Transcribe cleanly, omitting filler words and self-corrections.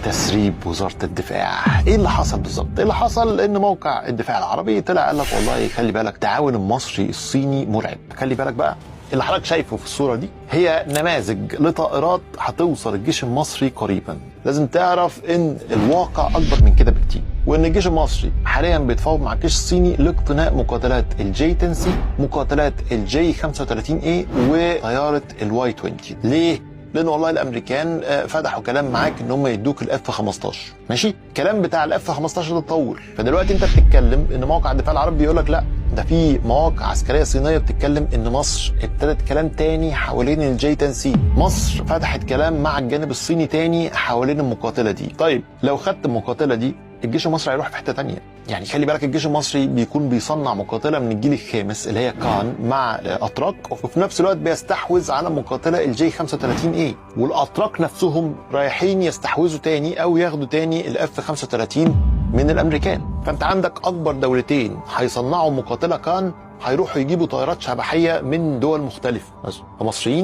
تسريب وزارة الدفاع. ايه اللي حصل بالظبط؟ ايه اللي حصل؟ ان موقع الدفاع العربي طلع قال لك والله خلي بالك التعاون المصري الصيني مرعب. خلي بالك بقى اللي حضرتك شايفه في الصورة دي هي نماذج لطائرات هتوصل الجيش المصري قريبا. لازم تعرف ان الواقع اكبر من كده بكتير، وان الجيش المصري حاليا بيتفاوض مع الجيش الصيني لاقتناء مقاتلات الجي 10 سي، مقاتلات الجي 35 اي، وطيارة الواي 20. ليه؟ لان والله الامريكان فتحوا كلام معاك ان هم يدوك الاف 15. ماشي؟ الكلام بتاع الاف 15 ده اتطور، فدلوقتي انت بتتكلم ان موقع الدفاع العربي بيقول لك لا، ده في مواقع عسكريه صينيه بتتكلم ان مصر ابتدت كلام تاني حوالين الجي 10 سي. مصر فتحت كلام مع الجانب الصيني تاني حوالين المقاتله دي. طيب لو خدت المقاتله دي الجيش المصري هيروح في حته تانيه. يعني خلي بالك الجيش المصري بيكون بيصنع مقاتله من الجيل الخامس اللي هي كان مع اتراك، وفي نفس الوقت بيستحوذ على مقاتله الجي 35 اي، والاتراك نفسهم رايحين يستحوذوا تاني او ياخدوا تاني الاف 35 من الامريكان. فانت عندك اكبر دولتين هيصنعوا مقاتله كان هيروحوا يجيبوا طائرات شبحيه من دول مختلفه. المصريين